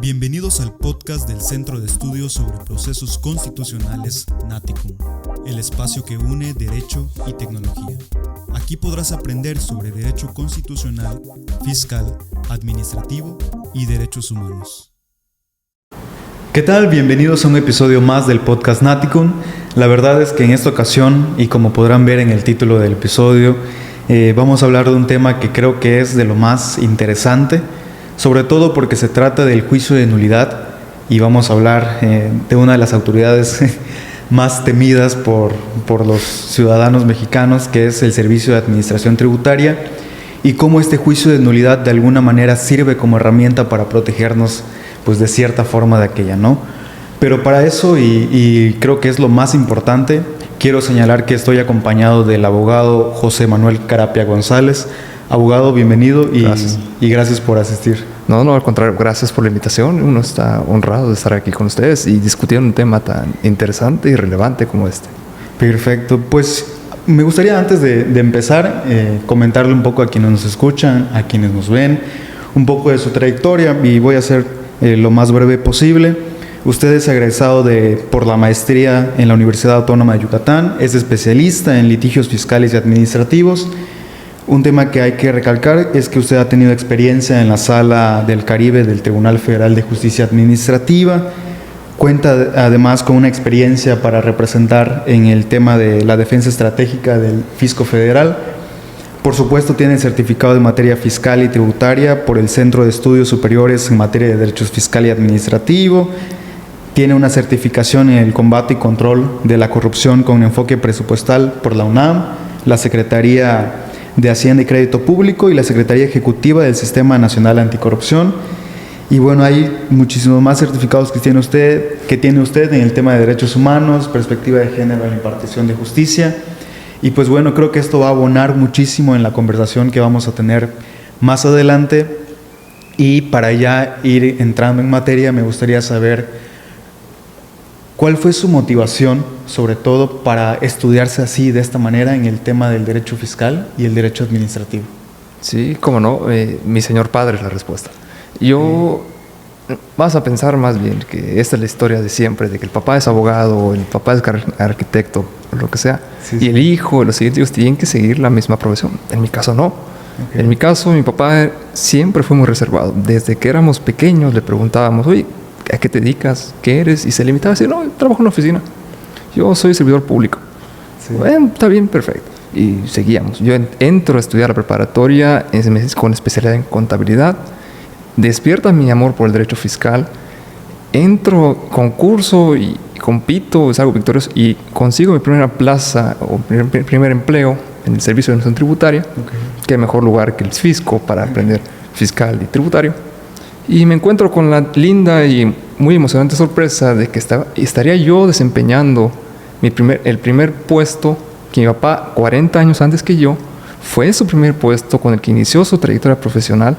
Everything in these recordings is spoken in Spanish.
Bienvenidos al podcast del Centro de Estudios sobre Procesos Constitucionales Naticum, el espacio que une derecho y tecnología. Aquí podrás aprender sobre derecho constitucional, fiscal, administrativo y derechos humanos. ¿Qué tal? Bienvenidos a un episodio más del podcast Naticum. La verdad es que en esta ocasión, y como podrán ver en el título del episodio, vamos a hablar de un tema que creo que es de lo más interesante, sobre todo porque se trata del juicio de nulidad y vamos a hablar de una de las autoridades más temidas por los ciudadanos mexicanos, que es el Servicio de Administración Tributaria, y cómo este juicio de nulidad de alguna manera sirve como herramienta para protegernos pues de cierta forma de aquella, ¿no? Pero para eso, y creo que es lo más importante, quiero señalar que estoy acompañado del abogado José Manuel Carapia González. Abogado, bienvenido y gracias por asistir. No, al contrario, gracias por la invitación. Uno está honrado de estar aquí con ustedes y discutir un tema tan interesante y relevante como este. Perfecto, pues me gustaría antes de empezar comentarle un poco a quienes nos escuchan, a quienes nos ven, un poco de su trayectoria y voy a ser lo más breve posible. Usted es egresado por la maestría en la Universidad Autónoma de Yucatán, es especialista en litigios fiscales y administrativos. Un tema que hay que recalcar es que usted ha tenido experiencia en la Sala del Caribe del Tribunal Federal de Justicia Administrativa. Cuenta además con una experiencia para representar en el tema de la defensa estratégica del Fisco Federal. Por supuesto, tiene el certificado de materia fiscal y tributaria por el Centro de Estudios Superiores en materia de derechos fiscal y administrativo. Tiene una certificación en el combate y control de la corrupción con enfoque presupuestal por la UNAM, la Secretaría de Hacienda y Crédito Público y la Secretaría Ejecutiva del Sistema Nacional Anticorrupción. Y bueno, hay muchísimos más certificados que tiene usted en el tema de derechos humanos, perspectiva de género en la impartición de justicia. Y pues bueno, creo que esto va a abonar muchísimo en la conversación que vamos a tener más adelante. Y para ya ir entrando en materia, me gustaría saber ¿cuál fue su motivación, sobre todo, para estudiarse así, de esta manera, en el tema del derecho fiscal y el derecho administrativo? Sí, cómo no, mi señor padre es la respuesta. Vas a pensar más bien que esta es la historia de siempre, de que el papá es abogado, el papá es arquitecto, lo que sea, y el hijo, los siguientes hijos tienen que seguir la misma profesión. En mi caso no. Okay. En mi caso, mi papá siempre fue muy reservado. Desde que éramos pequeños le preguntábamos, oye, ¿a qué te dedicas? ¿Qué eres? Y se limitaba a decir, no, yo trabajo en una oficina. Yo soy servidor público. Sí. Bueno, está bien, perfecto. Y seguíamos. Yo entro a estudiar la preparatoria con especialidad en contabilidad. Despierta mi amor por el derecho fiscal. Entro, concurso y compito, salgo victorioso y consigo mi primera plaza o primer empleo en el Servicio de Administración Tributaria. Okay. Qué mejor lugar que el fisco para aprender fiscal y tributario. Y me encuentro con la linda y muy emocionante sorpresa de que estaría yo desempeñando el primer puesto que mi papá, 40 años antes que yo, fue su primer puesto con el que inició su trayectoria profesional.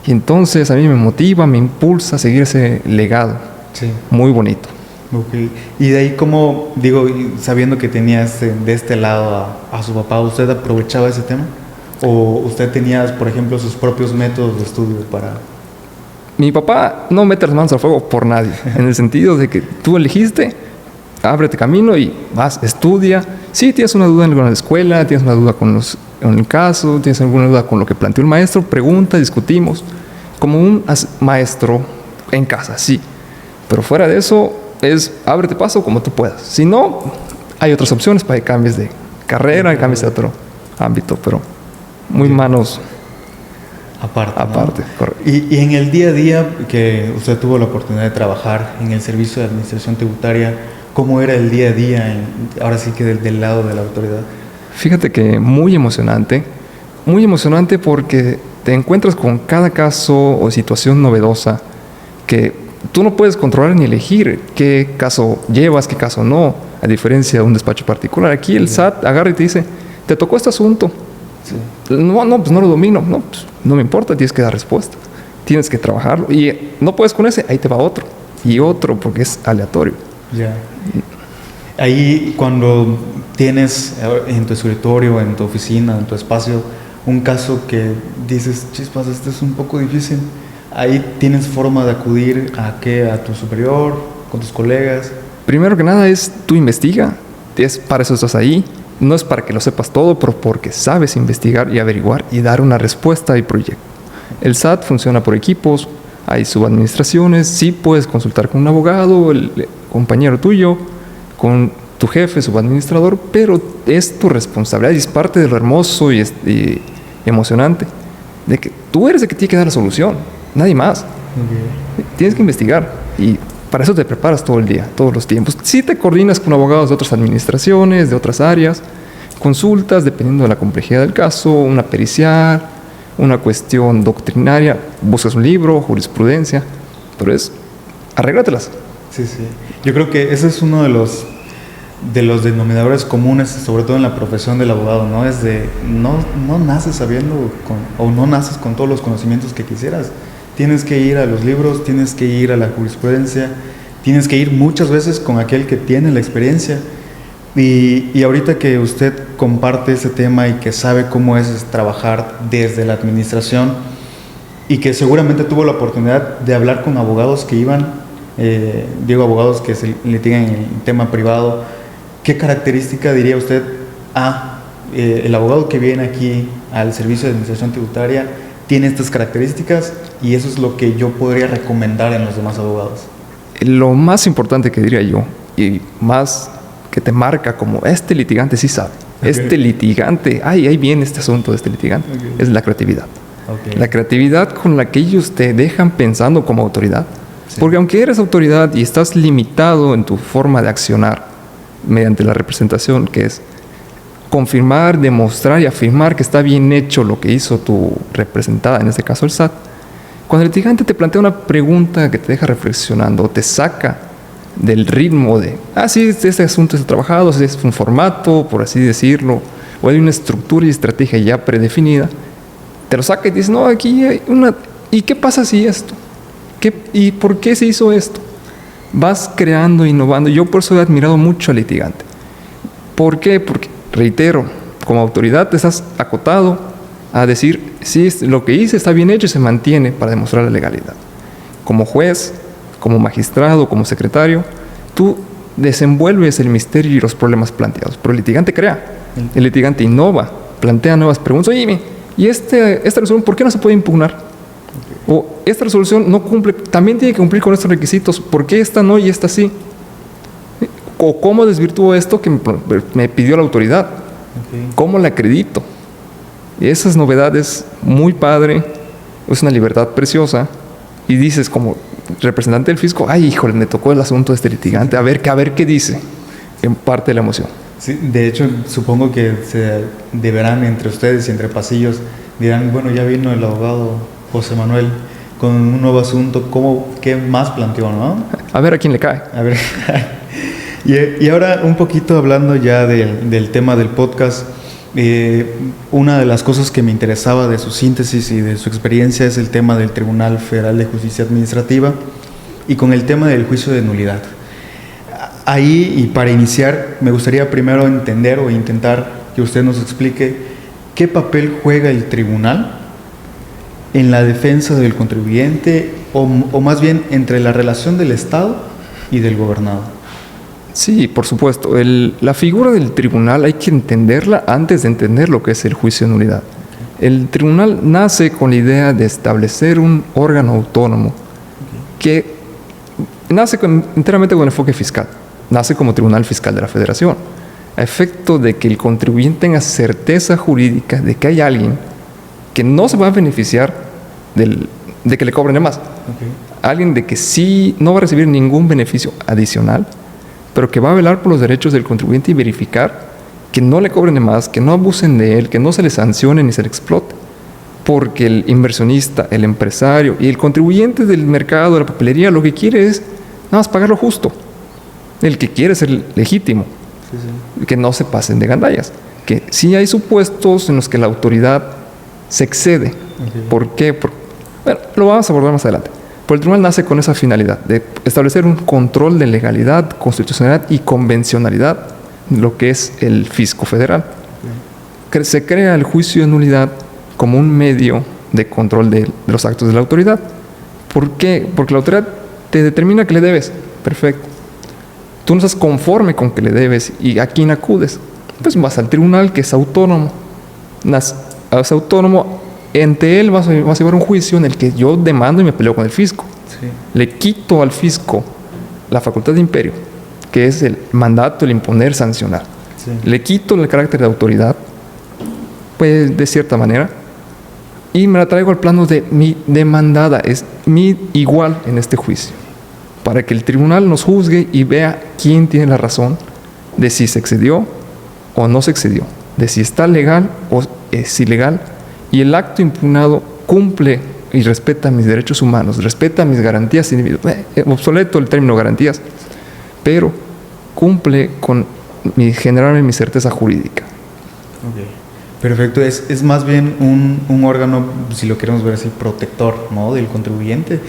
Y entonces a mí me motiva, me impulsa a seguir ese legado. Sí. Muy bonito. Okay. Y de ahí, como digo, sabiendo que tenía de este lado a su papá, ¿usted aprovechaba ese tema? ¿O usted tenía, por ejemplo, sus propios métodos de estudio para...? Mi papá no mete las manos al fuego por nadie, en el sentido de que tú elegiste, ábrete camino y vas, estudia. Sí, tienes una duda en la escuela, tienes una duda con el caso, tienes alguna duda con lo que planteó el maestro, pregunta, discutimos. Como un maestro en casa, sí. Pero fuera de eso, ábrete paso como tú puedas. Si no, hay otras opciones para que cambies de carrera, cambies de otro ámbito, pero muy manos... Aparte, ¿no? Correcto. Y en el día a día que usted tuvo la oportunidad de trabajar en el Servicio de Administración Tributaria, ¿cómo era el día a día, ahora sí que del lado de la autoridad? Fíjate que muy emocionante porque te encuentras con cada caso o situación novedosa que tú no puedes controlar ni elegir qué caso llevas, qué caso no, a diferencia de un despacho particular. Aquí el SAT agarra y te dice, te tocó este asunto. Sí. No, pues no lo domino. No, pues no me importa, tienes que dar respuesta. Tienes que trabajarlo. Y no puedes con ese, ahí te va otro. Y otro, porque es aleatorio. Ya. Ahí cuando tienes en tu escritorio, en tu oficina, en tu espacio, un caso que dices, chispas, este es un poco difícil, ahí tienes forma de acudir a qué, a tu superior, con tus colegas. Primero que nada es tú investiga, para eso estás ahí. No es para que lo sepas todo, pero porque sabes investigar y averiguar y dar una respuesta al proyecto. El SAT funciona por equipos, hay subadministraciones, sí puedes consultar con un abogado, el compañero tuyo, con tu jefe, subadministrador, pero es tu responsabilidad y es parte de lo hermoso y emocionante, de que tú eres el que tiene que dar la solución, nadie más. Okay. Tienes que investigar y para eso te preparas todo el día, todos los tiempos. Sí te coordinas con abogados de otras administraciones, de otras áreas, consultas dependiendo de la complejidad del caso, una pericial, una cuestión doctrinaria, buscas un libro, jurisprudencia, pero arréglatelas. Sí. Yo creo que ese es uno de los denominadores comunes, sobre todo en la profesión del abogado, ¿no? Es de, no naces sabiendo o no naces con todos los conocimientos que quisieras. Tienes que ir a los libros, tienes que ir a la jurisprudencia, tienes que ir muchas veces con aquel que tiene la experiencia. Y ahorita que usted comparte ese tema y que sabe cómo es trabajar desde la administración y que seguramente tuvo la oportunidad de hablar con abogados que iban, digo abogados que se litigan en el tema privado, ¿qué característica diría usted el abogado que viene aquí al servicio de administración tributaria tiene estas características y eso es lo que yo podría recomendar en los demás abogados? Lo más importante que diría yo, y más que te marca como este litigante sí sabe, okay. Este litigante, ahí viene este asunto de este litigante, okay. Es la creatividad. Okay. La creatividad con la que ellos te dejan pensando como autoridad. Sí. Porque aunque eres autoridad y estás limitado en tu forma de accionar mediante la representación, que es confirmar, demostrar y afirmar que está bien hecho lo que hizo tu representada, en este caso el SAT, cuando el litigante te plantea una pregunta que te deja reflexionando, te saca del ritmo de, sí, este asunto está trabajado, es un formato, por así decirlo, o hay una estructura y estrategia ya predefinida, te lo saca y dices, no, aquí hay una, ¿y qué pasa si esto? ¿Y por qué se hizo esto? Vas creando, innovando. Yo por eso he admirado mucho al litigante. ¿Por qué? Porque, reitero, como autoridad te estás acotado a decir, sí, lo que hice está bien hecho y se mantiene para demostrar la legalidad. Como juez, como magistrado, como secretario, tú desenvuelves el misterio y los problemas planteados, pero el litigante crea, el litigante innova, plantea nuevas preguntas. Oye, ¿y esta resolución por qué no se puede impugnar? Okay. O esta resolución no cumple, también tiene que cumplir con estos requisitos, ¿por qué esta no y esta sí? O ¿cómo desvirtúo esto que me pidió la autoridad? Okay. ¿Cómo la acredito? Y esas novedades, muy padre, es una libertad preciosa, y dices como representante del fisco, híjole, me tocó el asunto de este litigante, a ver qué dice, en parte de la emoción. Sí, de hecho, supongo que se deberán entre ustedes y entre pasillos, dirán, bueno, ya vino el abogado José Manuel con un nuevo asunto, ¿qué más planteó, no? A ver a quién le cae. A ver. Y ahora un poquito hablando ya del tema del podcast, una de las cosas que me interesaba de su síntesis y de su experiencia es el tema del Tribunal Federal de Justicia Administrativa y con el tema del juicio de nulidad. Ahí, y para iniciar, me gustaría primero entender o intentar que usted nos explique qué papel juega el tribunal en la defensa del contribuyente o más bien entre la relación del Estado y del gobernado. Sí, por supuesto. La figura del tribunal hay que entenderla antes de entender lo que es el juicio de nulidad. El tribunal nace con la idea de establecer un órgano autónomo que nace enteramente con enfoque fiscal. Nace como Tribunal Fiscal de la Federación, a efecto de que el contribuyente tenga certeza jurídica de que hay alguien que no se va a beneficiar de que le cobren de más. Okay. Alguien de que sí no va a recibir ningún beneficio adicional, pero que va a velar por los derechos del contribuyente y verificar que no le cobren de más, que no abusen de él, que no se le sancione ni se le explote. Porque el inversionista, el empresario y el contribuyente del mercado, de la papelería, lo que quiere es nada más pagar lo justo. El que quiere ser legítimo. Sí. Que no se pasen de gandallas. Que sí hay supuestos en los que la autoridad se excede. Okay. ¿Por qué? Bueno, lo vamos a abordar más adelante. Pero el tribunal nace con esa finalidad de establecer un control de legalidad, constitucionalidad y convencionalidad, lo que es el fisco federal. Okay. Se crea el juicio de nulidad como un medio de control de los actos de la autoridad. ¿Por qué? Porque la autoridad te determina que le debes. Perfecto. Tú no estás conforme con que le debes. ¿Y a quién acudes? Pues vas al tribunal, que es autónomo. Es autónomo. Ante él vas a llevar un juicio en el que yo demando y me peleo con el fisco. Sí. Le quito al fisco la facultad de imperio, que es el mandato, el imponer, sancionar. Sí. Le quito el carácter de autoridad, pues de cierta manera, y me la traigo al plano de mi demandada, es mi igual en este juicio, para que el tribunal nos juzgue y vea quién tiene la razón de si se excedió o no se excedió, de si está legal o es ilegal, y el acto impugnado cumple y respeta mis derechos humanos, respeta mis garantías individuales, obsoleto el término garantías, pero cumple con generarme mi certeza jurídica. Okay. Perfecto, es más bien un órgano, si lo queremos ver así, protector, ¿no?, del contribuyente.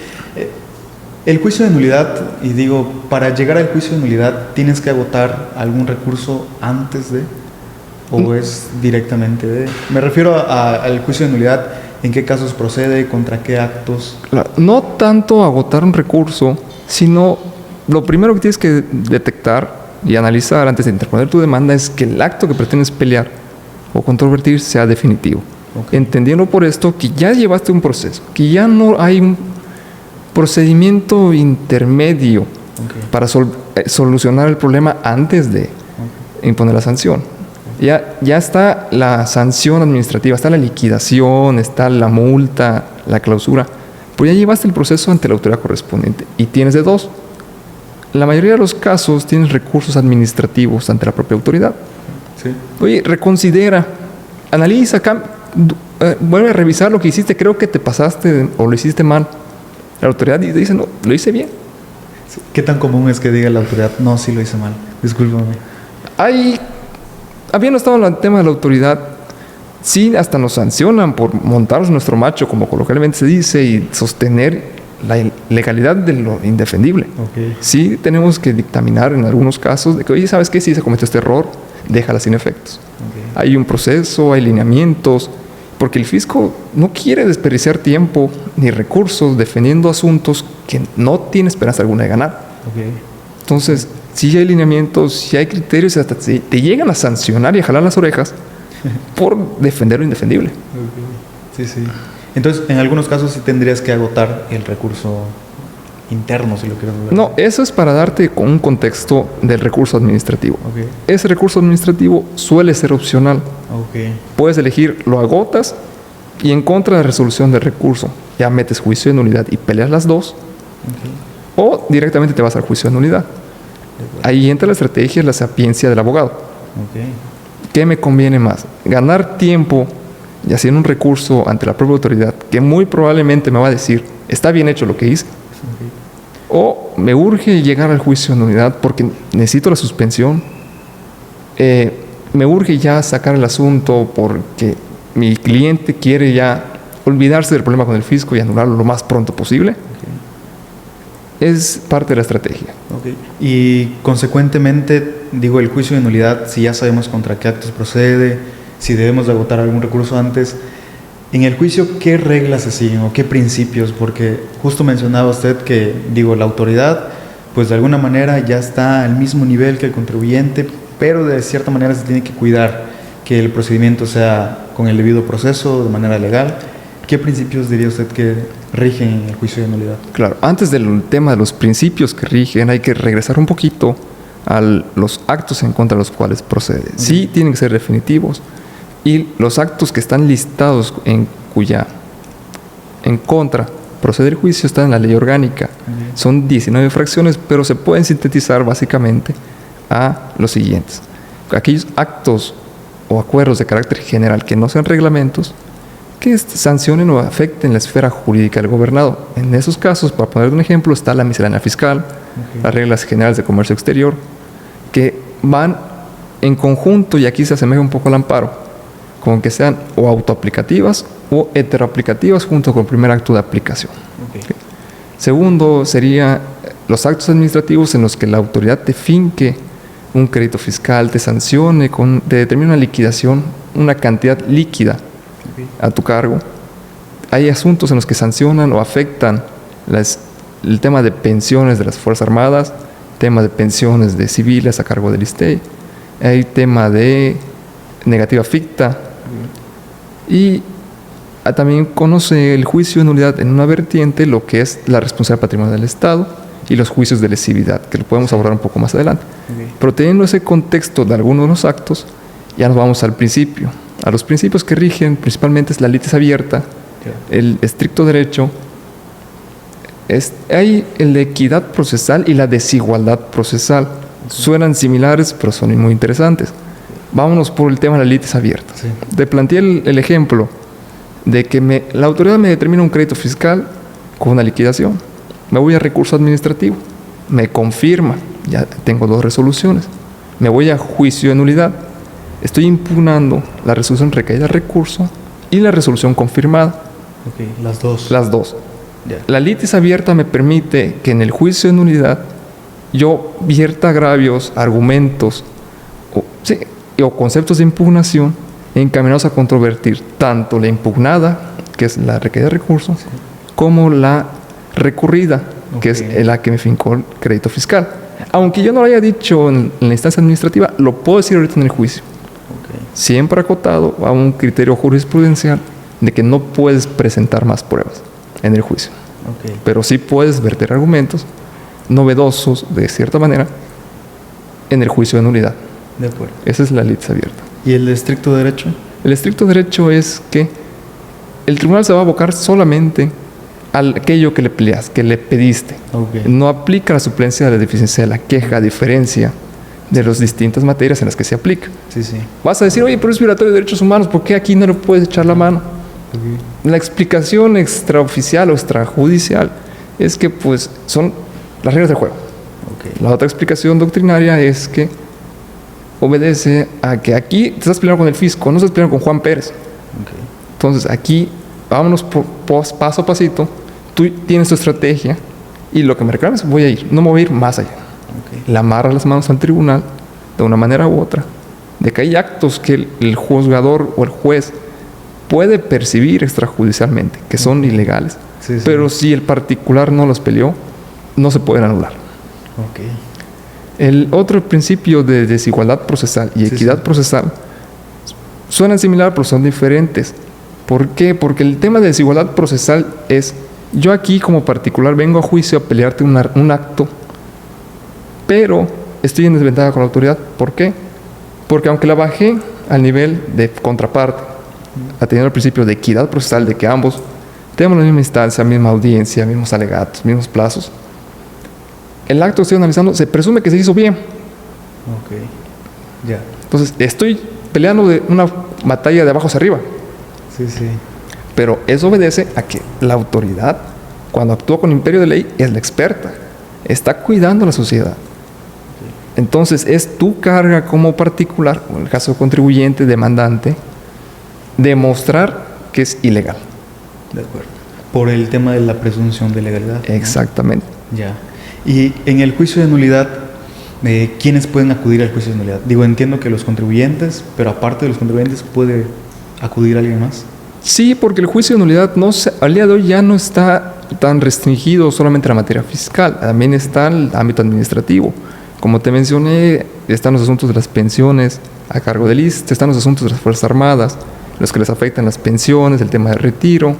El juicio de nulidad, y digo, para llegar al juicio de nulidad, ¿tienes que agotar algún recurso antes de, o es directamente de? Me refiero al juicio de nulidad. ¿En qué casos procede? ¿Contra qué actos? No tanto agotar un recurso, sino lo primero que tienes que detectar y analizar antes de interponer tu demanda es que el acto que pretendes pelear o controvertir sea definitivo. Okay. Entendiendo por esto que ya llevaste un proceso, que ya no hay un procedimiento intermedio, okay, para solucionar el problema antes de, okay, imponer la sanción. Ya está la sanción administrativa, está la liquidación, está la multa, la clausura. Pues ya llevaste el proceso ante la autoridad correspondiente y tienes de dos. La mayoría de los casos tienes recursos administrativos ante la propia autoridad. Sí. Oye, reconsidera, analiza, vuelve a revisar lo que hiciste, creo que te pasaste o lo hiciste mal. La autoridad dice, no, lo hice bien. ¿Qué tan común es que diga la autoridad, no, sí lo hice mal? Discúlpame. Habiendo estado en el tema de la autoridad, sí, hasta nos sancionan por montarnos nuestro macho, como coloquialmente se dice, y sostener la legalidad de lo indefendible. Okay. Sí, tenemos que dictaminar en algunos casos de que, oye, ¿sabes qué? Si se cometió este error, déjala sin efectos. Okay. Hay un proceso, hay lineamientos, porque el fisco no quiere desperdiciar tiempo ni recursos defendiendo asuntos que no tiene esperanza alguna de ganar. Okay. Entonces, si hay lineamientos, si hay criterios, hasta te llegan a sancionar y a jalar las orejas por defender lo indefendible. Okay. Sí. Entonces, en algunos casos sí tendrías que agotar el recurso interno, si lo quieres ver. No, eso es para darte con un contexto del recurso administrativo. Okay. Ese recurso administrativo suele ser opcional. Okay. Puedes elegir, lo agotas y en contra de la resolución del recurso ya metes juicio de nulidad y peleas las dos. Okay. O directamente te vas al juicio de nulidad. Ahí entra la estrategia, la sapiencia del abogado. Okay. ¿Qué me conviene más? Ganar tiempo y haciendo un recurso ante la propia autoridad que muy probablemente me va a decir, está bien hecho lo que hice. Okay. O me urge llegar al juicio de nulidad porque necesito la suspensión. Me urge ya sacar el asunto porque mi cliente quiere ya olvidarse del problema con el fisco y anularlo lo más pronto posible. Es parte de la estrategia. Okay. Y consecuentemente, digo, el juicio de nulidad, si ya sabemos contra qué actos procede, si debemos de agotar algún recurso antes, en el juicio, ¿qué reglas se siguen o qué principios? Porque justo mencionaba usted que, digo, la autoridad, pues de alguna manera ya está al mismo nivel que el contribuyente, pero de cierta manera se tiene que cuidar que el procedimiento sea con el debido proceso, de manera legal. ¿Qué principios diría usted que rigen en el juicio de nulidad? Claro, antes del tema de los principios que rigen, hay que regresar un poquito a los actos en contra de los cuales procede. Sí, tienen que ser definitivos y los actos que están listados en cuya en contra procede el juicio están en la ley orgánica. Son 19 fracciones, pero se pueden sintetizar básicamente a los siguientes. Aquellos actos o acuerdos de carácter general que no sean reglamentos, que sancionen o afecten la esfera jurídica del gobernado. En esos casos, para poner un ejemplo, está la miscelánea fiscal, las reglas generales de comercio exterior, que van en conjunto, y aquí se asemeja un poco al amparo, con que sean o autoaplicativas o heteroaplicativas junto con el primer acto de aplicación. Okay. Segundo, sería los actos administrativos en los que la autoridad te finque un crédito fiscal, te sancione, te determine una liquidación, una cantidad líquida a tu cargo. Hay asuntos en los que sancionan o afectan el tema de pensiones de las Fuerzas Armadas, tema de pensiones de civiles a cargo del ISSSTE, hay tema de negativa ficta y también conoce el juicio de nulidad en una vertiente, lo que es la responsabilidad patrimonial del Estado y los juicios de lesividad, que lo podemos abordar un poco más adelante. Pero teniendo ese contexto de algunos de los actos, ya nos vamos al principio. A los principios que rigen principalmente es la litis abierta, el estricto derecho, hay la equidad procesal y la desigualdad procesal. Suenan similares, pero son muy interesantes. Vámonos por el tema de la litis abierta. Sí. Te planteé el ejemplo de que la autoridad me determina un crédito fiscal con una liquidación. Me voy a recurso administrativo, me confirma, ya tengo 2 resoluciones. Me voy a juicio de nulidad, estoy impugnando la resolución recaída de recurso y la resolución confirmada. Las dos. Las dos. Yeah. La litis abierta me permite que en el juicio de nulidad yo vierta agravios, argumentos o conceptos de impugnación encaminados a controvertir tanto la impugnada, que es la recaída de recurso, como la recurrida, que es la que me fincó el crédito fiscal. Aunque yo no lo haya dicho en la instancia administrativa, lo puedo decir ahorita en el juicio. Siempre acotado a un criterio jurisprudencial de que no puedes presentar más pruebas en el juicio. Pero sí puedes verter argumentos novedosos, de cierta manera, en el juicio de nulidad. De acuerdo. Esa es la litis abierta. ¿Y el estricto derecho? El estricto derecho es que el tribunal se va a abocar solamente a aquello que le peleas, que le pediste. No aplica la suplencia de la deficiencia de la queja, a diferencia de las distintas materias en las que se aplica. Vas a decir, oye, pero es violatorio de derechos humanos, ¿por qué aquí no le puedes echar la mano? La explicación extraoficial o extrajudicial es que pues son las reglas del juego. La otra explicación doctrinaria es que obedece a que aquí te estás peleando con el fisco, no estás peleando con Juan Pérez. Entonces aquí vámonos paso a pasito, tú tienes tu estrategia y lo que me reclames voy a ir, no me voy a ir más allá. Le amarras las manos al tribunal de una manera u otra, de que hay actos que el juzgador o el juez puede percibir extrajudicialmente, que son ilegales, pero si el particular no los peleó, no se pueden anular. El otro principio de desigualdad procesal y equidad procesal suenan similar, pero son diferentes. ¿Por qué? Porque el tema de desigualdad procesal es, yo aquí como particular vengo a juicio a pelearte un acto, pero estoy en desventaja con la autoridad. ¿Por qué? Porque aunque la bajé al nivel de contraparte, atendiendo al principio de equidad procesal, de que ambos tenemos la misma instancia, misma audiencia, mismos alegatos, mismos plazos, el acto que estoy analizando se presume que se hizo bien. Entonces estoy peleando de una batalla de abajo hacia arriba. Pero eso obedece a que la autoridad, cuando actúa con imperio de ley, es la experta, está cuidando a la sociedad. Entonces es tu carga como particular, o en el caso contribuyente, demandante, demostrar que es ilegal. De acuerdo. Por el tema de la presunción de legalidad. Exactamente. Ya. Y en el juicio de nulidad, ¿quiénes pueden acudir al juicio de nulidad? Digo, entiendo que los contribuyentes, pero aparte de los contribuyentes, ¿puede acudir alguien más? Sí, porque el juicio de nulidad al día de hoy ya no está tan restringido solamente a la materia fiscal, también está el ámbito administrativo. Como te mencioné, están los asuntos de las pensiones a cargo del ISSSTE, están los asuntos de las Fuerzas Armadas, los que les afectan las pensiones, el tema de retiro,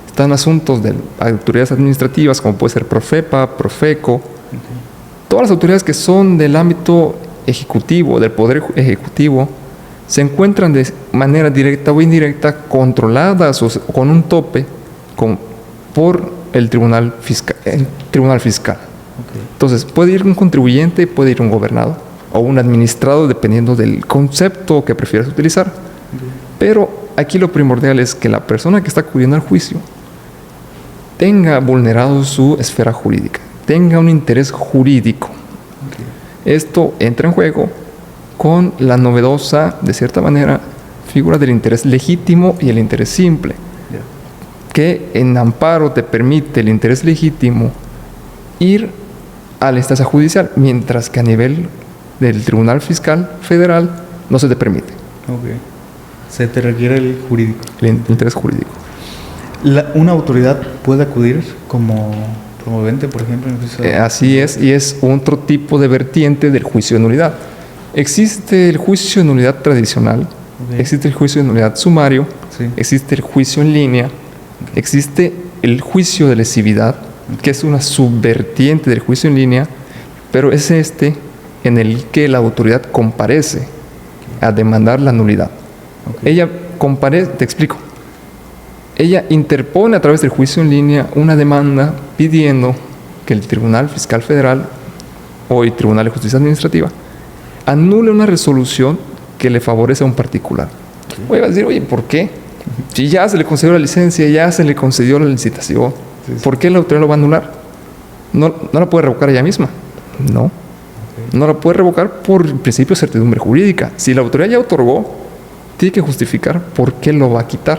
están asuntos de autoridades administrativas como puede ser Profepa, Profeco, todas las autoridades que son del ámbito ejecutivo, del poder ejecutivo, se encuentran de manera directa o indirecta controladas o con un tope por el tribunal fiscal. Entonces, puede ir un contribuyente, puede ir un gobernado o un administrado, dependiendo del concepto que prefieras utilizar. Pero aquí lo primordial es que la persona que está acudiendo al juicio tenga vulnerado su esfera jurídica, tenga un interés jurídico. Esto entra en juego con la novedosa, de cierta manera, figura del interés legítimo y el interés simple, que en amparo te permite el interés legítimo ir a la instancia judicial, mientras que a nivel del Tribunal Fiscal Federal no se te permite. Se te requiere el jurídico. El interés jurídico. ¿Una autoridad puede acudir como promovente, por ejemplo, en el juicio? Así es, y es otro tipo de vertiente del juicio de nulidad. Existe el juicio de nulidad tradicional, existe el juicio de nulidad sumario, existe el juicio en línea, existe el juicio de lesividad, que es una subvertiente del juicio en línea, pero es en el que la autoridad comparece a demandar la nulidad. Ella comparece, te explico. Ella interpone a través del juicio en línea una demanda pidiendo que el Tribunal Fiscal Federal o el Tribunal de Justicia Administrativa anule una resolución que le favorece a un particular. Oye, vas a decir, oye, ¿por qué? Si ya se le concedió la licencia, ya se le concedió la licitación, ¿por qué la autoridad lo va a anular? ¿No la puede revocar ella misma? No. No la puede revocar por principio de certidumbre jurídica. Si la autoridad ya otorgó, tiene que justificar por qué lo va a quitar.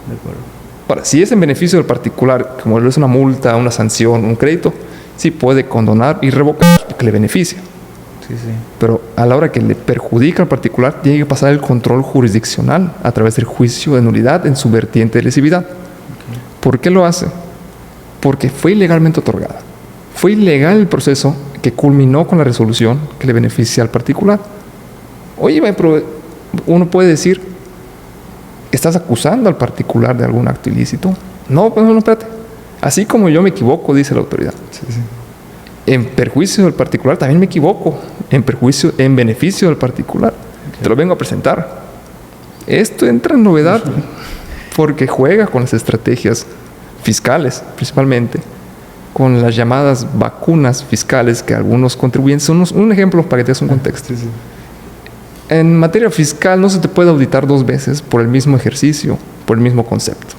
De acuerdo. Ahora, si es en beneficio del particular, como es una multa, una sanción, un crédito, sí puede condonar y revocar porque le beneficia. Pero a la hora que le perjudica al particular, tiene que pasar el control jurisdiccional a través del juicio de nulidad en su vertiente de lesividad. ¿Por qué lo hace? Porque fue ilegalmente otorgada. Fue ilegal el proceso que culminó con la resolución que le beneficia al particular. Oye, pero uno puede decir, ¿estás acusando al particular de algún acto ilícito? No, pues no, espérate. Así como yo me equivoco, dice la autoridad. En perjuicio del particular también me equivoco. En beneficio del particular. Te lo vengo a presentar. Esto entra en novedad porque juega con las estrategias fiscales, principalmente, con las llamadas vacunas fiscales que algunos contribuyentes son un ejemplo para que te des un contexto. En materia fiscal no se te puede auditar 2 veces por el mismo ejercicio, por el mismo concepto.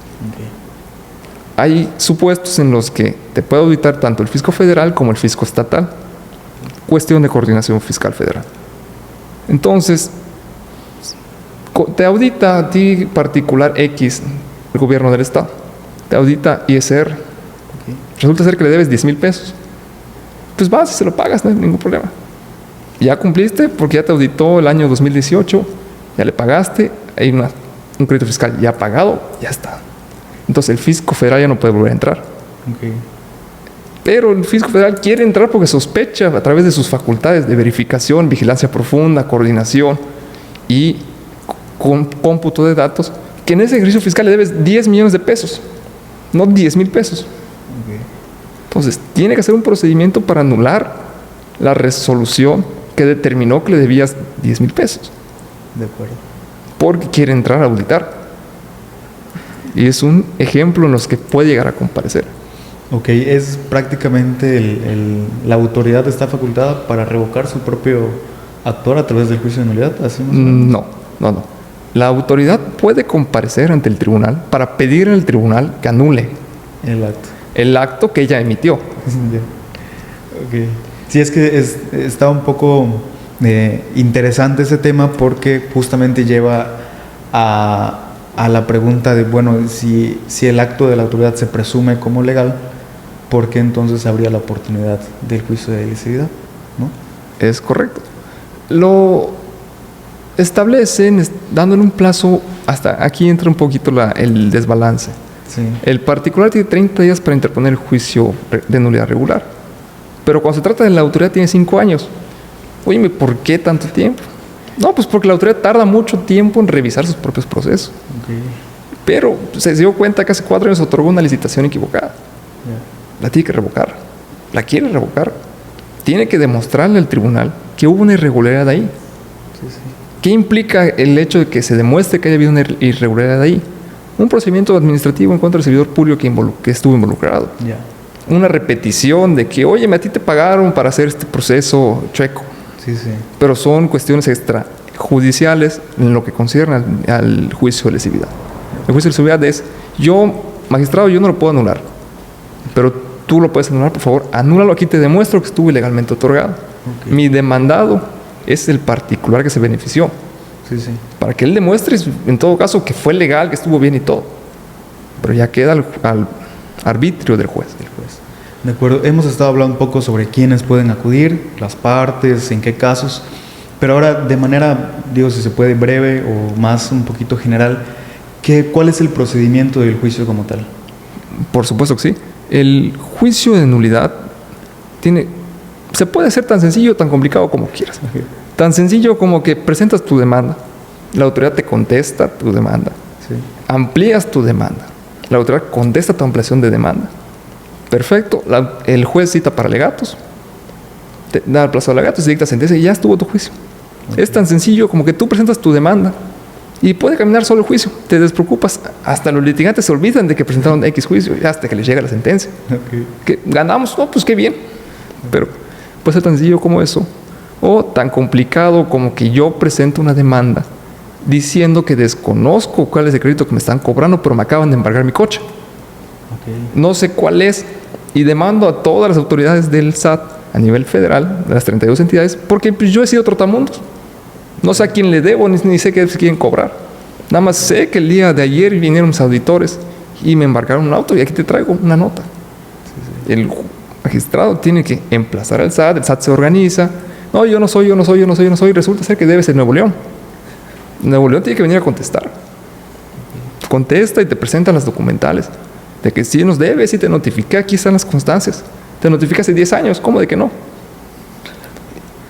Hay supuestos en los que te puede auditar tanto el fisco federal como el fisco estatal. Cuestión de coordinación fiscal federal. Entonces, te audita a ti particular X, el gobierno del estado. Te audita ISR. Resulta ser que le debes 10,000 pesos. Pues vas y se lo pagas, no hay ningún problema. Ya cumpliste porque ya te auditó el año 2018, ya le pagaste, hay un crédito fiscal ya pagado, ya está. Entonces el fisco federal ya no puede volver a entrar. Pero el fisco federal quiere entrar porque sospecha a través de sus facultades de verificación, vigilancia profunda, coordinación y con cómputo de datos, que en ese ejercicio fiscal le debes 10 millones de pesos, no 10,000 pesos. Entonces tiene que hacer un procedimiento para anular la resolución que determinó que le debías 10,000 pesos. De acuerdo. Porque quiere entrar a auditar. Y es un ejemplo en los que puede llegar a comparecer. Ok, es prácticamente la autoridad está facultada para revocar su propio actuar a través del juicio de nulidad. ¿Así no. La autoridad puede comparecer ante el tribunal para pedir al tribunal que anule el acto que ella emitió. Okay. Sí, es que está un poco interesante ese tema porque justamente lleva a la pregunta de, bueno, si el acto de la autoridad se presume como legal, ¿por qué entonces habría la oportunidad del juicio de lesividad? ¿No? Es correcto. Lo establecen dándole un plazo, hasta aquí entra un poquito el desbalance. Sí. El particular tiene 30 días para interponer el juicio de nulidad regular. Pero cuando se trata de la autoridad tiene 5 años. Oye, ¿por qué tanto tiempo? No, pues porque la autoridad tarda mucho tiempo en revisar sus propios procesos. Pero se dio cuenta que hace 4 años otorgó una licitación equivocada. La tiene que revocar. La quiere revocar. Tiene que demostrarle al tribunal que hubo una irregularidad ahí. ¿Qué implica el hecho de que se demuestre que haya habido una irregularidad ahí? Un procedimiento administrativo en contra del servidor público que estuvo involucrado. Una repetición de que, oye, a ti te pagaron para hacer este proceso chueco. Pero son cuestiones extrajudiciales en lo que concierne al juicio de lesividad. El juicio de lesividad es, magistrado, yo no lo puedo anular, pero tú lo puedes anular, por favor, anúlalo, aquí te demuestro que estuvo ilegalmente otorgado. Mi demandado es el particular que se benefició. Para que él demuestre, en todo caso, que fue legal, que estuvo bien y todo. Pero ya queda al arbitrio del juez. De acuerdo, hemos estado hablando un poco sobre quiénes pueden acudir, las partes, en qué casos, pero ahora de manera, si se puede, breve o más un poquito general, ¿cuál es el procedimiento del juicio como tal? Por supuesto que sí. El juicio de nulidad se puede hacer tan sencillo o tan complicado como quieras. Okay. Tan sencillo como que presentas tu demanda, la autoridad te contesta tu demanda, Sí. amplías tu demanda, la autoridad contesta tu ampliación de demanda. Perfecto, el juez cita para alegatos, te da el plazo de alegatos y dicta sentencia y ya estuvo tu juicio. Okay. Es tan sencillo como que tú presentas tu demanda y puede caminar solo el juicio. Te despreocupas. Hasta los litigantes se olvidan de que presentaron X juicio hasta que les llega la sentencia. Okay. ¿Que ganamos? No, pues qué bien. Pero puede ser tan sencillo como eso. O tan complicado como que yo presento una demanda diciendo que desconozco cuál es el crédito que me están cobrando, pero me acaban de embargar mi coche. Okay. No sé cuál es. Y demando a todas las autoridades del SAT a nivel federal, de las 32 entidades, porque pues, yo he sido trotamundos. No sé a quién le debo, ni sé qué quieren cobrar. Nada más sé que el día de ayer vinieron mis auditores y me embarcaron un auto y aquí te traigo una nota. Sí. El magistrado tiene que emplazar al SAT, el SAT se organiza. No, yo no soy. Resulta ser que debe ser Nuevo León. Nuevo León tiene que venir a contestar. Contesta y te presentan las documentales de que sí nos debes, sí te notifiqué, aquí están las constancias. Te notifiqué hace 10 años, ¿cómo de que no?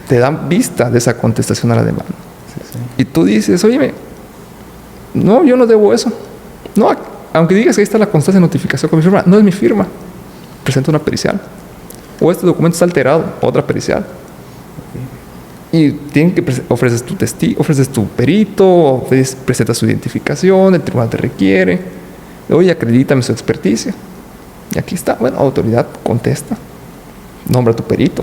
Te dan vista de esa contestación a la demanda. Sí. Y tú dices, oye, no, yo no debo eso. No, aunque digas que ahí está la constancia de notificación con mi firma, no es mi firma. Presenta una pericial. O este documento está alterado, otra pericial. Okay. Y tienen que ofreces tu testigo, ofreces tu perito, presentas su identificación, el tribunal te requiere. Oye, acredítame su experticia. Y aquí está, bueno, autoridad contesta. Nombra tu perito.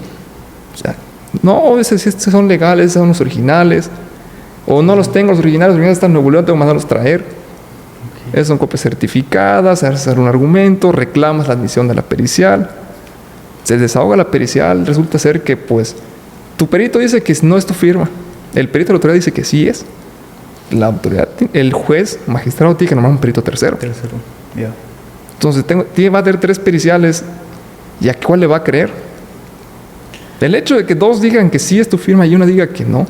O sea, no, esos son legales, son los originales. O no los tengo, los originales están en Nuevo León, tengo que mandarlos traer. Okay. Esas son copias certificadas, hacer un argumento, reclamas la admisión de la pericial. Se desahoga la pericial, resulta ser que, pues, tu perito dice que no es tu firma. El perito de la autoridad dice que sí es. La autoridad, el juez, magistrado, tiene que nombrar un perito tercero. Yeah. Entonces, va a tener 3 periciales. ¿Y a cuál le va a creer? El hecho de que 2 digan que sí es tu firma y una diga que no,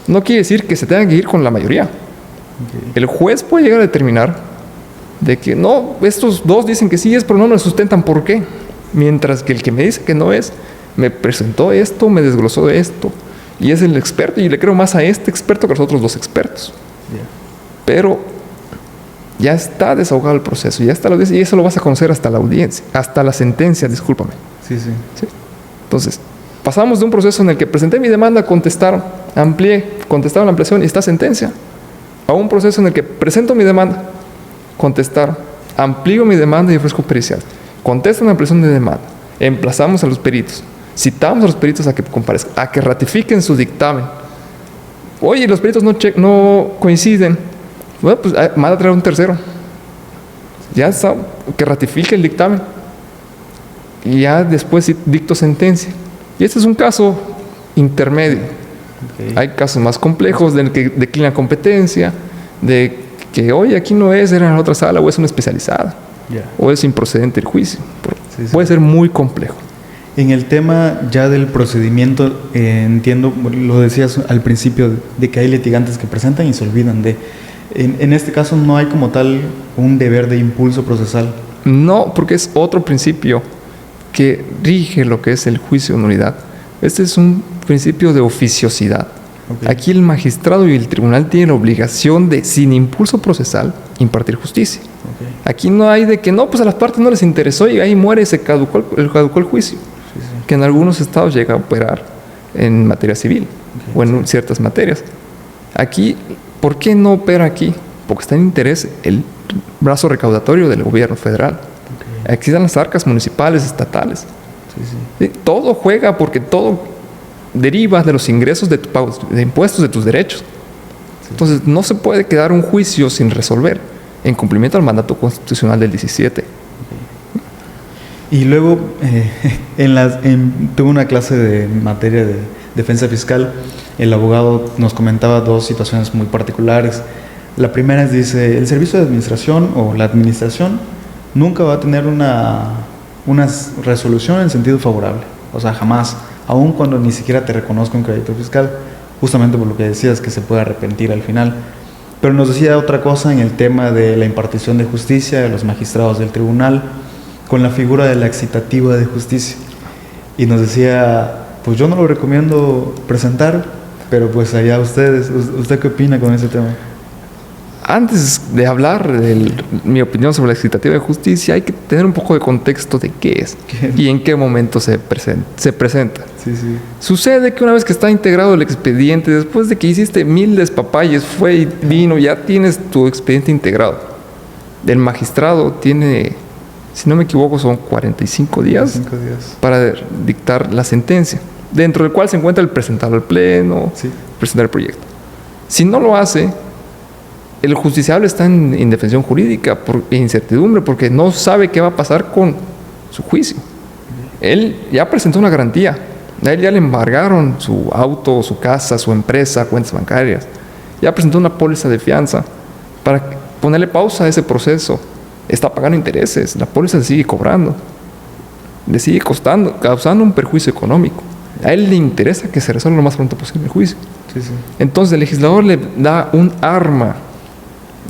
no quiere decir que se tengan que ir con la mayoría. Okay. El juez puede llegar a determinar de que no, estos 2 dicen que sí es, pero no me sustentan por qué. Mientras que el que me dice que no es, me presentó esto, me desglosó esto, y es el experto, y le creo más a este experto que a los otros 2 expertos. Yeah. Pero ya está desahogado el proceso, ya está la audiencia, y eso lo vas a conocer hasta la audiencia, hasta la sentencia, discúlpame. Sí. Entonces, pasamos de un proceso en el que presenté mi demanda, contestaron, contestaron la ampliación y está sentencia, a un proceso en el que presento mi demanda, contestaron, amplío mi demanda y ofrezco pericial, contestan la ampliación de demanda, emplazamos a los peritos, citamos a los peritos a que comparezcan, a que ratifiquen su dictamen. Oye, los peritos no coinciden. Bueno, pues van a traer un tercero. Ya está, que ratifique el dictamen. Y ya después dicto sentencia. Y este es un caso intermedio. Okay. Hay casos más complejos del que declina competencia, de que, oye, aquí no es, era en otra sala, o es una especializada. Yeah. O es improcedente el juicio. Puede ser muy complejo. En el tema ya del procedimiento, entiendo, lo decías al principio, de que hay litigantes que presentan y se olvidan de... En este caso no hay como tal un deber de impulso procesal. No, porque es otro principio que rige lo que es el juicio de nulidad. Este es un principio de oficiosidad. Okay. Aquí el magistrado y el tribunal tienen la obligación de, sin impulso procesal, impartir justicia. Okay. Aquí no hay de que no, pues a las partes no les interesó y ahí muere, se caducó el juicio. Sí. Que en algunos estados llega a operar en materia civil, okay, o en ciertas materias. Aquí, ¿por qué no opera aquí? Porque está en interés el brazo recaudatorio del gobierno federal. Okay. Aquí están las arcas municipales, estatales. Sí. Todo juega porque todo deriva de los ingresos de tu pago de impuestos, de tus derechos. Sí. Entonces, no se puede quedar un juicio sin resolver en cumplimiento al mandato constitucional del 17. Y luego, tuve una clase de materia de defensa fiscal. El abogado nos comentaba 2 situaciones muy particulares. La primera dice, el servicio de administración o la administración nunca va a tener una resolución en sentido favorable. O sea, jamás, aun cuando ni siquiera te reconozca un crédito fiscal, justamente por lo que decías, que se puede arrepentir al final. Pero nos decía otra cosa en el tema de la impartición de justicia de los magistrados del tribunal, con la figura de la excitativa de justicia. Y nos decía, pues yo no lo recomiendo presentar, pero pues allá ustedes. ¿Usted qué opina con ese tema? Antes de hablar de mi opinión sobre la excitativa de justicia, hay que tener un poco de contexto de qué es y en qué momento se presenta. Sí. Sucede que una vez que está integrado el expediente, después de que hiciste mil despapalles, fue y vino, ya tienes tu expediente integrado. El magistrado tiene, si no me equivoco, son 45 días para dictar la sentencia, dentro del cual se encuentra el presentarlo al pleno, presentar el proyecto. Si no lo hace, el justiciable está en indefensión jurídica por incertidumbre, porque no sabe qué va a pasar con su juicio. Él ya presentó una garantía. A él ya le embargaron su auto, su casa, su empresa, cuentas bancarias. Ya presentó una póliza de fianza para ponerle pausa a ese proceso. Está pagando intereses. La póliza le sigue cobrando. Le sigue causando un perjuicio económico. A él le interesa que se resuelva lo más pronto posible el juicio. Entonces el legislador le da un arma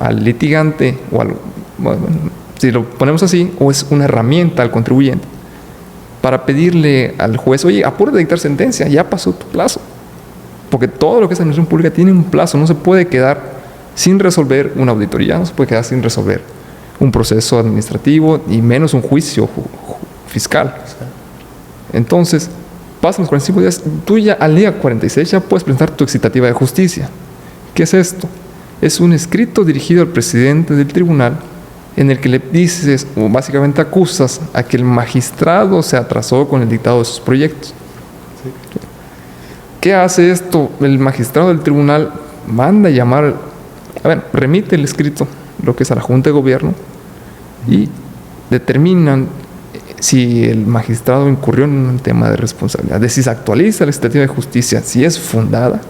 al litigante, si lo ponemos así, o es una herramienta al contribuyente para pedirle al juez, oye, apúrate de dictar sentencia, ya pasó tu plazo. Porque todo lo que es administración pública tiene un plazo, no se puede quedar sin resolver una auditoría, no se puede quedar sin resolver un proceso administrativo y menos un juicio fiscal. Entonces, pasan los 45 días, tú ya al día 46 ya puedes presentar tu excitativa de justicia. ¿Qué es esto? Es un escrito dirigido al presidente del tribunal en el que le dices, o básicamente acusas, a que el magistrado se atrasó con el dictado de sus proyectos. ¿Qué hace esto? El magistrado del tribunal manda llamar, remite el escrito, lo que es a la Junta de Gobierno, y determinan si el magistrado incurrió en un tema de responsabilidad, de si se actualiza la excitativa de justicia, si es fundada.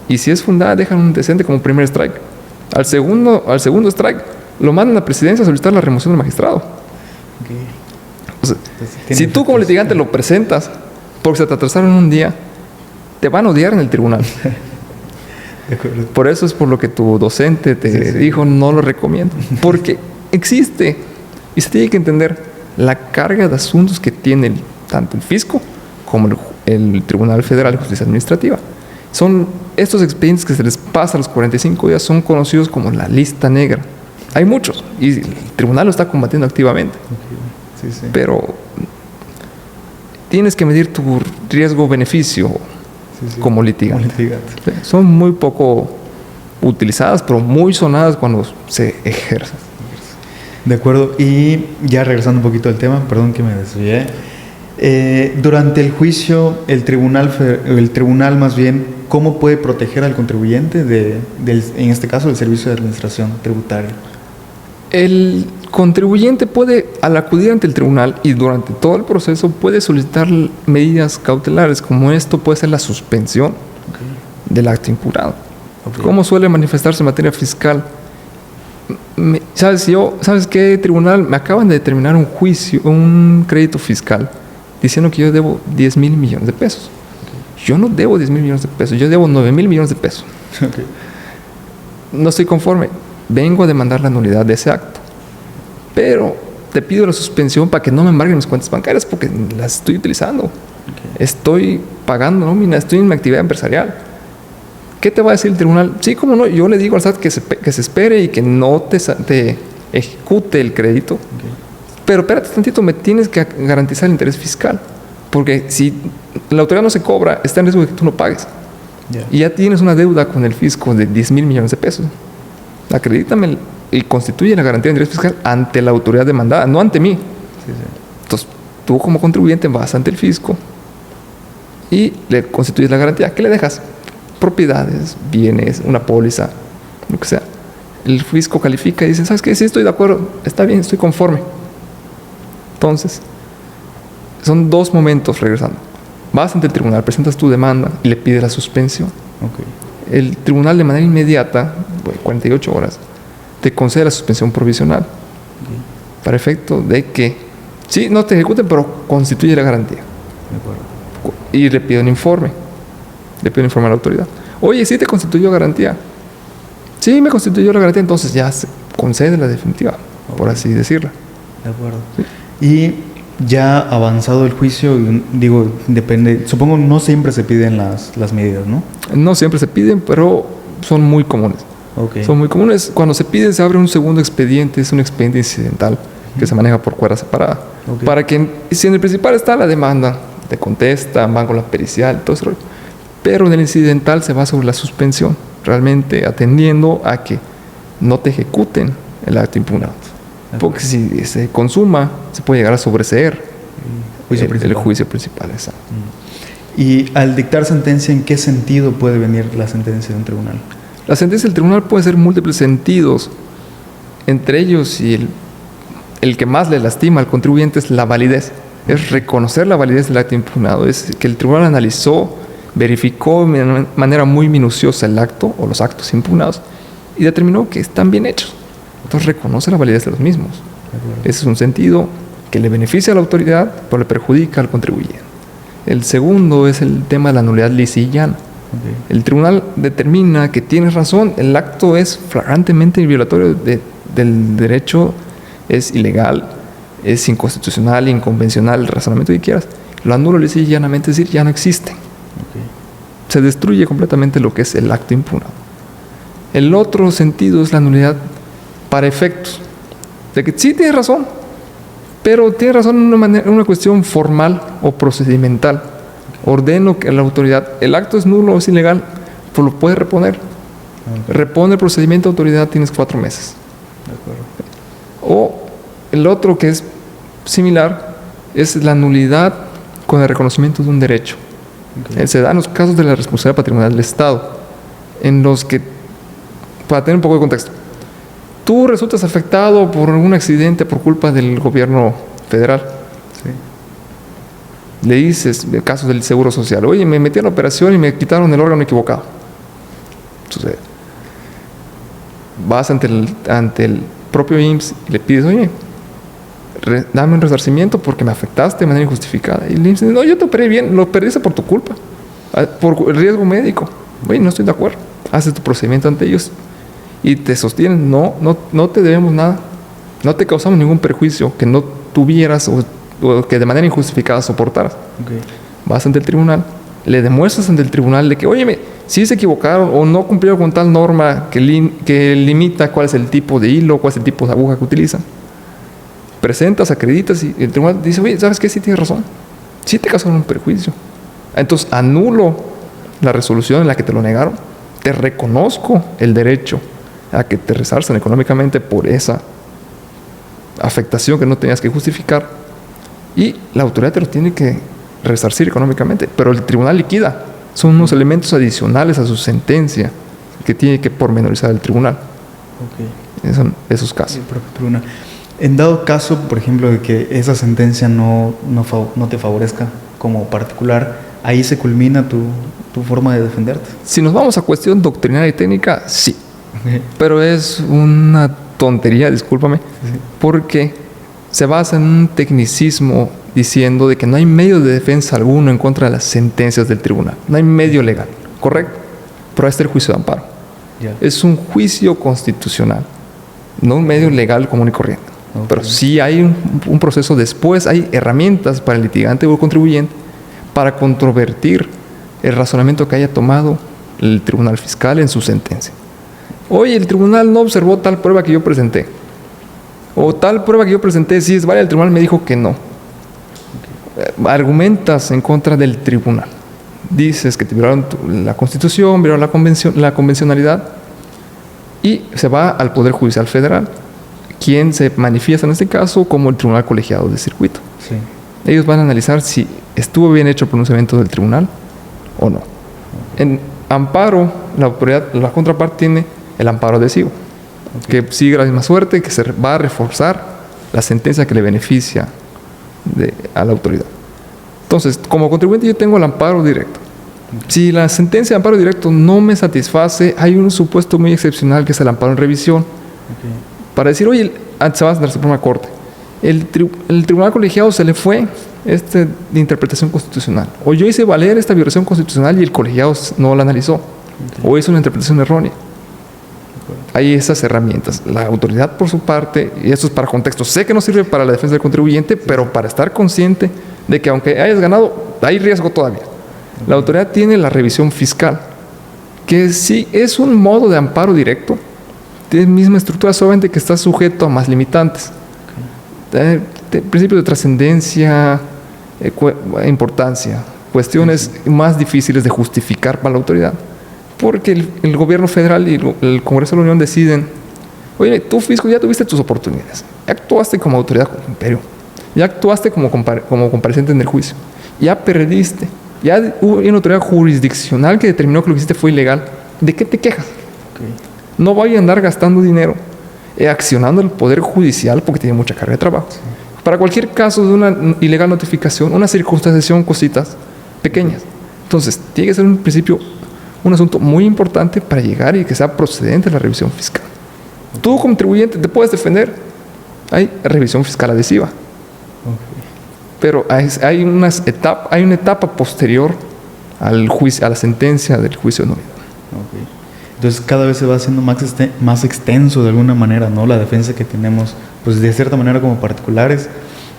Y si es fundada, dejan un antecedente como primer strike. Al segundo strike, lo mandan a presidencia a solicitar la remoción del magistrado. O sea, si tú como litigante lo presentas porque se te atrasaron un día, te van a odiar en el tribunal. Por eso es por lo que tu docente te dijo, no lo recomiendo. Porque existe, y se tiene que entender, la carga de asuntos que tiene tanto el fisco como el Tribunal Federal de Justicia Administrativa. Son estos expedientes que se les pasa a los 45 días, son conocidos como la lista negra. Hay muchos y el tribunal lo está combatiendo activamente. Pero tienes que medir tu riesgo-beneficio como litigante. Son muy poco utilizadas, pero muy sonadas cuando se ejercen. De acuerdo. Y ya regresando un poquito al tema, perdón que me desvié. Durante el juicio, el tribunal más bien, ¿cómo puede proteger al contribuyente en este caso, del Servicio de Administración Tributaria? El contribuyente puede, al acudir ante el tribunal y durante todo el proceso, puede solicitar medidas cautelares, como esto puede ser la suspensión del acto imputado. ¿Cómo suele manifestarse en materia fiscal? ¿Sabes qué, tribunal? Me acaban de determinar un juicio, un crédito fiscal, diciendo que yo debo 10,000 millones de pesos. Yo no debo 10,000 millones de pesos, yo debo 9,000 millones de pesos. No estoy conforme. Vengo a demandar la nulidad de ese acto. Pero te pido la suspensión para que no me embarguen mis cuentas bancarias porque las estoy utilizando. Estoy pagando nómina, estoy en mi actividad empresarial. ¿Qué te va a decir el tribunal? Sí, cómo no. Yo le digo al SAT que se espere y que no te ejecute el crédito. Pero espérate tantito, me tienes que garantizar el interés fiscal. Porque si la autoridad no se cobra, está en riesgo de que tú no pagues. Y ya tienes una deuda con el fisco de 10,000 millones de pesos. Acredítame y constituye la garantía de interés fiscal ante la autoridad demandada, no ante mí. Entonces, tú como contribuyente vas ante el fisco y le constituyes la garantía. ¿Qué le dejas? Propiedades, bienes, una póliza, lo que sea. El fisco califica y dice, ¿sabes qué? Sí, estoy de acuerdo, está bien, estoy conforme. Entonces, son dos momentos regresando. Vas ante el tribunal, presentas tu demanda y le pides la suspensión. El tribunal de manera inmediata, 48 horas, te concede la suspensión provisional para efecto de que, sí, no te ejecuten, pero constituye la garantía. Y le pido un informe. Le pido un informe a la autoridad. Oye, sí te constituyó garantía. Sí, me constituyó la garantía, entonces ya se concede la definitiva, por así decirlo. De acuerdo. Sí. Y ya avanzado el juicio, digo, depende, supongo no siempre se piden las medidas, ¿no? No siempre se piden, pero son muy comunes. Okay. Son muy comunes. Cuando se piden, se abre un segundo expediente, es un expediente incidental que se maneja por cuerda separada. Okay. Para que, si en el principal está la demanda, te contestan, van con la pericial, todo eso. Pero en el incidental se va sobre la suspensión, realmente atendiendo a que no te ejecuten el acto impugnado. Porque si se consuma, se puede llegar a sobreseer el juicio principal. Exacto. Y al dictar sentencia, ¿en qué sentido puede venir la sentencia de un tribunal? La sentencia del tribunal puede ser múltiples sentidos. Entre ellos, y el que más le lastima al contribuyente es la validez. Es reconocer la validez del acto impugnado. Es que el tribunal analizó, verificó de manera muy minuciosa el acto o los actos impugnados y determinó que están bien hechos. Entonces reconoce la validez de los mismos. Ese es un sentido que le beneficia a la autoridad, pero le perjudica al contribuyente. El segundo es el tema de la nulidad lisillana. El tribunal determina que tienes razón, el acto es flagrantemente violatorio del derecho, es ilegal, es inconstitucional, inconvencional, el razonamiento que quieras. Lo anula lisa y llanamente, es decir, ya no existe. Se destruye completamente lo que es el acto impugnado. El otro sentido es la nulidad para efectos de que sí tienes razón, pero tienes razón en una cuestión formal o procedimental. Ordeno que la autoridad, el acto es nulo, es ilegal, pues lo puedes reponer. Repone el procedimiento de autoridad, tienes 4 meses. O el otro que es similar es la nulidad con el reconocimiento de un derecho. Se da en los casos de la responsabilidad patrimonial del Estado, en los que, para tener un poco de contexto, tú resultas afectado por un accidente por culpa del gobierno federal. Le dices, en el caso del Seguro Social, oye, me metí en la operación y me quitaron el órgano equivocado. Sucede. Vas ante el propio IMSS y le pides, oye, dame un resarcimiento porque me afectaste de manera injustificada. Y el IMSS dice, no, yo te operé bien, lo perdiste por tu culpa, por el riesgo médico. Oye, no estoy de acuerdo. Haces tu procedimiento ante ellos y te sostienen, no te debemos nada, no te causamos ningún perjuicio que no tuvieras o que de manera injustificada soportaras. Vas ante el tribunal, le demuestras ante el tribunal de que, óyeme, si se equivocaron o no cumplieron con tal norma que limita cuál es el tipo de hilo, cuál es el tipo de aguja que utilizan. Presentas, acreditas y el tribunal dice, oye, ¿sabes qué? Sí tienes razón, sí te causaron un perjuicio. Entonces anulo la resolución en la que te lo negaron, te reconozco el derecho a que te resarcen económicamente por esa afectación que no tenías que justificar. Y la autoridad te lo tiene que resarcir económicamente, pero el tribunal liquida. Son unos elementos adicionales a su sentencia que tiene que pormenorizar el tribunal. Son esos casos. En dado caso, por ejemplo, de que esa sentencia no te favorezca como particular, ¿ahí se culmina tu forma de defenderte? Si nos vamos a cuestión doctrinaria y técnica, sí. Pero es una tontería, discúlpame, porque se basa en un tecnicismo diciendo de que no hay medio de defensa alguno en contra de las sentencias del tribunal. No hay medio legal, ¿correcto? Pero ahí está el juicio de amparo. Es un juicio constitucional, no un medio legal común y corriente. Pero sí hay un proceso después, hay herramientas para el litigante o el contribuyente para controvertir el razonamiento que haya tomado el tribunal fiscal en su sentencia. Oye, el tribunal no observó tal prueba que yo presenté. O tal prueba que yo presenté, sí es válida, el tribunal me dijo que no. Argumentas en contra del tribunal. Dices que te violaron la Constitución, violaron la convencionalidad y se va al Poder Judicial Federal, quien se manifiesta en este caso como el Tribunal Colegiado de Circuito. Ellos van a analizar si estuvo bien hecho el pronunciamiento del tribunal o no. En amparo, la contraparte tiene el amparo adhesivo, que sigue la misma suerte, que se va a reforzar la sentencia que le beneficia a la autoridad. Entonces, como contribuyente yo tengo el amparo directo. Si la sentencia de amparo directo no me satisface, hay un supuesto muy excepcional que es el amparo en revisión. Para decir, oye, se va a la Suprema Corte. El tribunal colegiado se le fue de interpretación constitucional. O yo hice valer esta violación constitucional y el colegiado no la analizó. O hizo una interpretación errónea. hay esas herramientas. La autoridad, por su parte, y esto es para contexto, sé que no sirve para la defensa del contribuyente, pero para estar consciente de que aunque hayas ganado, hay riesgo todavía. La autoridad tiene la revisión fiscal, que sí es un modo de amparo directo, tiene misma estructura, solamente que está sujeto a más limitantes. Principios de trascendencia, importancia, cuestiones más difíciles de justificar para la autoridad. Porque el gobierno federal y el Congreso de la Unión deciden, oye, tú fisco ya tuviste tus oportunidades, ya actuaste como autoridad, como imperio, ya actuaste como comparecente en el juicio, ya perdiste, ya hubo una autoridad jurisdiccional que determinó que lo que hiciste fue ilegal. ¿De qué te quejas? No vaya a andar gastando dinero accionando el Poder Judicial porque tiene mucha carga de trabajo. Sí. Para cualquier caso de una ilegal notificación, una circunstanciación, cositas pequeñas. Entonces, tiene que ser un principio, un asunto muy importante para llegar y que sea procedente la revisión fiscal. Tú, contribuyente, te puedes defender. Hay revisión fiscal adhesiva. Pero hay una etapa posterior al juicio, a la sentencia del juicio de nulidad. Entonces cada vez se va haciendo más extenso de alguna manera, ¿no? La defensa que tenemos, pues de cierta manera como particulares.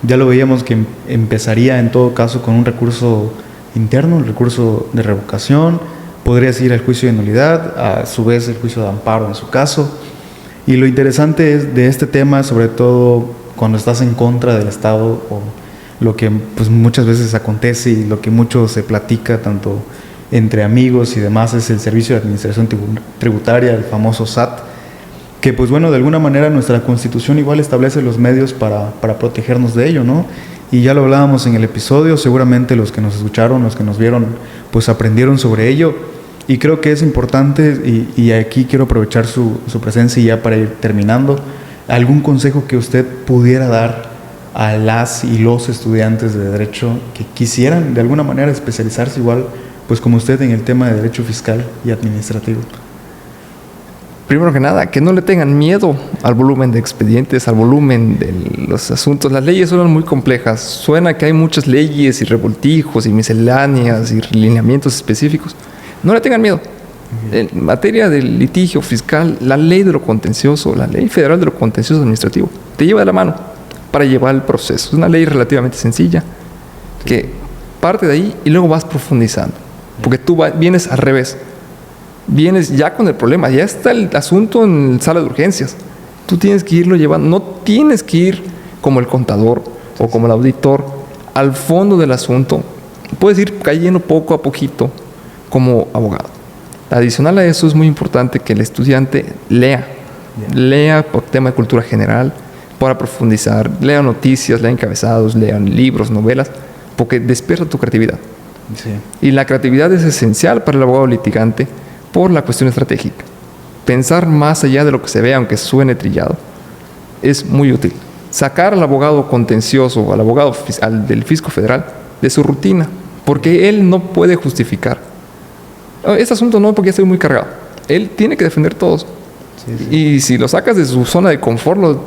Ya lo veíamos que empezaría en todo caso con un recurso interno, el recurso de revocación, podría seguir el juicio de nulidad, a su vez el juicio de amparo en su caso. Y lo interesante es de este tema, sobre todo cuando estás en contra del Estado, o lo que pues muchas veces acontece y lo que mucho se platica tanto entre amigos y demás, es el Servicio de Administración Tributaria, el famoso SAT, que pues bueno, de alguna manera nuestra Constitución igual establece los medios para protegernos de ello, ¿no? Y ya lo hablábamos en el episodio, seguramente los que nos escucharon, los que nos vieron, pues aprendieron sobre ello, y creo que es importante, y aquí quiero aprovechar su presencia y ya para ir terminando, algún consejo que usted pudiera dar a las y los estudiantes de Derecho que quisieran de alguna manera especializarse igual, pues como usted, en el tema de Derecho Fiscal y Administrativo. Primero que nada, que no le tengan miedo al volumen de expedientes, al volumen de los asuntos. Las leyes son muy complejas. Suena que hay muchas leyes y revoltijos y misceláneas y lineamientos específicos. No le tengan miedo. En materia del litigio fiscal, la ley de lo contencioso, la ley federal de lo contencioso administrativo, te lleva de la mano para llevar el proceso. Es una ley relativamente sencilla que parte de ahí y luego vas profundizando. Porque tú vienes al revés. Vienes ya con el problema. Ya está el asunto en sala de urgencias. Tú tienes que irlo llevando. No tienes que ir como el contador o como el auditor al fondo del asunto. Puedes ir cayendo poco a poquito como abogado. Adicional a eso, es muy importante que el estudiante lea. Lea por tema de cultura general, para profundizar. Lea noticias, lea encabezados, lean libros, novelas, porque despierta tu creatividad. Sí. Y la creatividad es esencial para el abogado litigante por la cuestión estratégica. Pensar más allá de lo que se ve, aunque suene trillado, es muy útil. Sacar al abogado contencioso, al abogado del fisco federal, de su rutina, porque él no puede justificar. Este asunto no, porque ya estoy muy cargado. Él tiene que defender todos. Sí. Y si lo sacas de su zona de confort, lo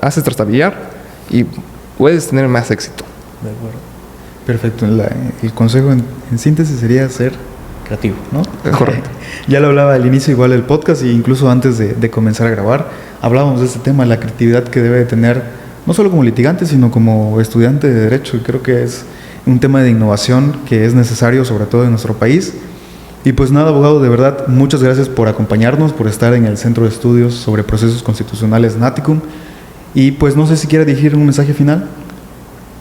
haces trastabillar y puedes tener más éxito. De acuerdo. Perfecto. El consejo en síntesis sería ser creativo, ¿no? Correcto. Ya lo hablaba al inicio igual del podcast, e incluso antes de comenzar a grabar, hablábamos de este tema, la creatividad que debe de tener, no solo como litigante, sino como estudiante de Derecho. Y creo que es un tema de innovación que es necesario, sobre todo en nuestro país. Y pues nada, abogado, de verdad, muchas gracias por acompañarnos, por estar en el Centro de Estudios sobre Procesos Constitucionales Naticum. Y pues no sé si quiera dirigir un mensaje final.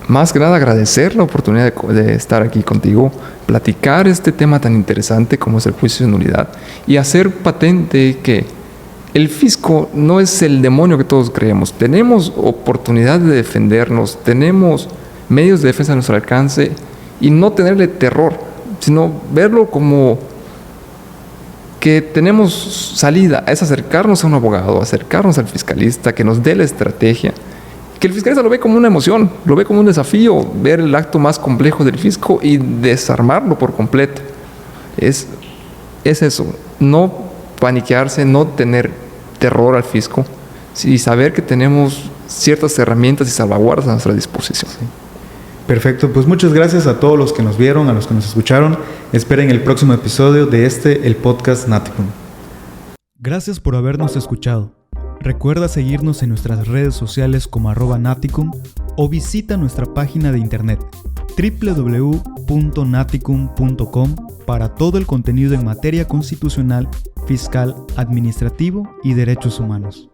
Más que nada agradecer la oportunidad de estar aquí contigo, platicar este tema tan interesante como es el juicio de nulidad y hacer patente que el fisco no es el demonio que todos creemos. Tenemos oportunidad de defendernos, tenemos medios de defensa a nuestro alcance y no tenerle terror, sino verlo como que tenemos salida. Es acercarnos a un abogado, acercarnos al fiscalista, que nos dé la estrategia. Que el fiscalista lo ve como una emoción, lo ve como un desafío, ver el acto más complejo del fisco y desarmarlo por completo. Es eso, no paniquearse, no tener terror al fisco y saber que tenemos ciertas herramientas y salvaguardas a nuestra disposición. Sí. Perfecto, pues muchas gracias a todos los que nos vieron, a los que nos escucharon. Esperen el próximo episodio de el podcast Naticum. Gracias por habernos escuchado. Recuerda seguirnos en nuestras redes sociales como @naticum o visita nuestra página de internet www.naticum.com para todo el contenido en materia constitucional, fiscal, administrativo y derechos humanos.